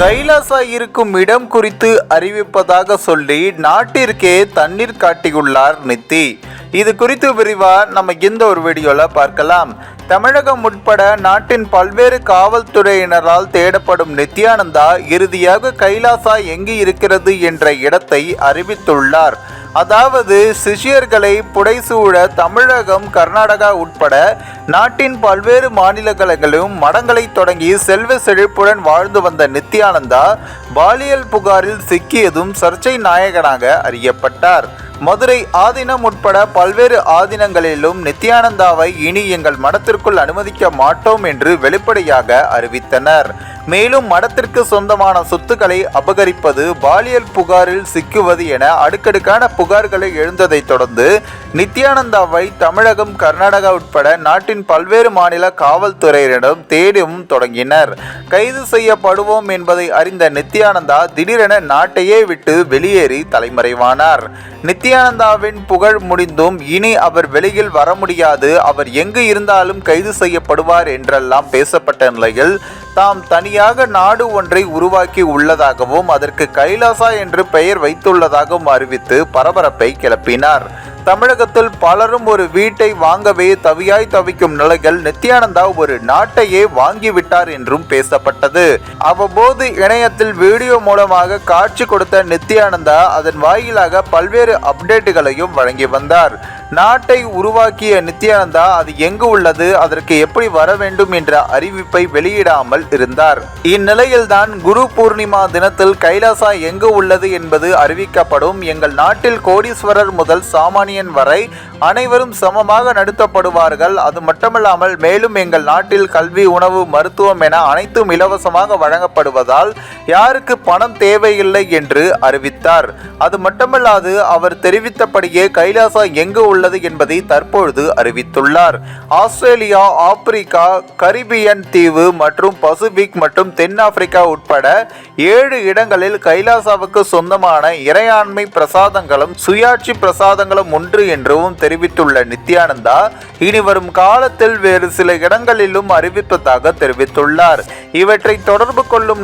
கைலாசா இருக்கும் இடம் குறித்து அறிவிப்பதாக சொல்லி நாட்டிற்கே தண்ணீர் காட்டியுள்ளார் நித்தி. இது குறித்து விரிவா நம்ம இந்த ஒரு வீடியோல பார்க்கலாம். தமிழகம் உட்பட நாட்டின் பல்வேறு காவல்துறையினரால் தேடப்படும் நித்யானந்தா இறுதியாக கைலாசா எங்கு இருக்கிறது என்ற இடத்தை அறிவித்துள்ளார். அதாவது சிஷியர்களை புடைசூழ தமிழகம், கர்நாடகா உட்பட நாட்டின் பல்வேறு மாநிலங்களிலும் மடங்களை தொடங்கி செல்வ செழிப்புடன் வாழ்ந்து வந்த நித்யானந்தா பாலியல் புகாரில் சிக்கியதும் சர்ச்சை நாயகனாக அறியப்பட்டார். மதுரை ஆதீனம் உட்பட பல்வேறு ஆதீனங்களிலும் நித்யானந்தாவை இனி எங்கள் மடத்திற்குள் அனுமதிக்க மாட்டோம் என்று வெளிப்படையாக அறிவித்தனர். மேலும் மடத்திற்கு சொந்தமான சொத்துக்களை அபகரிப்பது, பாலியல் புகாரில் சிக்குவது என அடுக்கடுக்கான புகார்களை எழுந்ததை தொடர்ந்து நித்யானந்தாவை தமிழகம், கர்நாடகா உட்பட நாட்டின் பல்வேறு மாநில காவல்துறையினரிடம் தேடவும் தொடங்கினர். கைது செய்யப்படுவோம் என்பதை அறிந்த நித்யானந்தா திடீரென நாட்டையே விட்டு வெளியேறி தலைமறைவானார். நித்யானந்தாவின் புகழ் முடிந்தும் இனி அவர் வெளியில் வர முடியாது, அவர் எங்கு இருந்தாலும் கைது செய்யப்படுவார் என்றெல்லாம் பேசப்பட்ட நிலையில் தாம் தனியாக நாடு ஒன்றை உருவாக்கி உள்ளதாகவும் அதற்கு கைலாசா என்று பெயர் வைத்துள்ளதாகவும் அறிவித்து பரபரப்பை கிளப்பினார். தமிழகத்தில் பலரும் ஒரு வீட்டை வாங்கவே தவியாய் தவிக்கும் நிலையில் நித்யானந்தா ஒரு நாட்டையே வாங்கிவிட்டார் என்றும் பேசப்பட்டது. அவ்வப்போது இணையத்தில் வீடியோ மூலமாக காட்சி கொடுத்த நித்யானந்தா அதன் வாயிலாக பல்வேறு அப்டேட்டுகளையும் வழங்கி வந்தார். நாட்டை உருவாக்கிய நித்யானந்தா அது எங்கு உள்ளது, அதற்கு எப்படி வர வேண்டும் என்ற அறிவிப்பை வெளியிடாமல் இருந்தார். இந்நிலையில்தான் குரு பூர்ணிமா தினத்தில் கைலாசா எங்கு உள்ளது என்பது அறிவிக்கப்படும். எங்கள் நாட்டில் கோடீஸ்வரர் முதல் சாமானியன் வரை அனைவரும் சமமாக நடத்தப்படுவார்கள். அது மட்டுமல்லாமல் மேலும் எங்கள் நாட்டில் கல்வி, உணவு, மருத்துவம் என அனைத்தும் இலவசமாக வழங்கப்படுவதால் யாருக்கு பணம் தேவையில்லை என்று அறிவித்தார். அது மட்டுமல்லாது அவர் தெரிவித்தபடியே கைலாசா எங்கு உள்ளது என்பதை தற்பொழுது அறிவித்துள்ளார். ஆஸ்திரேலியா, ஆப்பிரிக்கா, கரிபியன் தீவு மற்றும் பசிபிக் மற்றும் தென்னாப்பிரிக்கா உட்பட 7 இடங்களில் கைலாசாவுக்கு சொந்தமான இறையாண்மை பிரசாதங்களும் சுயாட்சி பிரசாதங்களும் ஒன்று என்றும் தெரிவித்துள்ள நித்யானந்தா இனி வரும் காலத்தில் வேறு சில இடங்களிலும் அறிவிப்பதாக தெரிவித்துள்ளார். இவற்றை தொடர்பு கொள்ளும்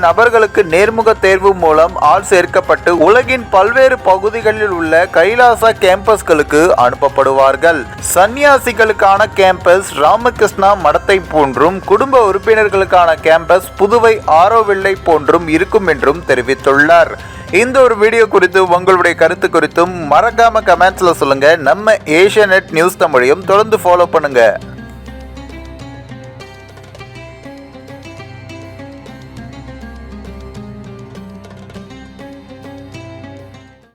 நபர்களுக்கு நேர்முக தேர்வு மூலம் ஆள் சேர்க்கப்பட்டு உலகின் பல்வேறு பகுதிகளில் உள்ள கைலாசா கேம்பஸ்களுக்கு அனுப்பப்படுவார்கள். சன்னியாசிகளுக்கான கேம்பஸ் ராமகிருஷ்ணா மடத்தை போன்றும், குடும்ப உறுப்பினர்களுக்கான கேம்பஸ் புதுவை ஆரோவில்லை போன்றும் இருக்கும் என்றும் தெரிவித்துள்ளார். இந்த ஒரு வீடியோ குறித்து உங்களுடைய கருத்து குறித்தும் மறக்காம கமெண்ட்ஸ்ல சொல்லுங்க. நம்ம ஏஷியா நெட் நியூஸ் தமிழையும் தொடர்ந்து ஃபாலோ பண்ணுங்க.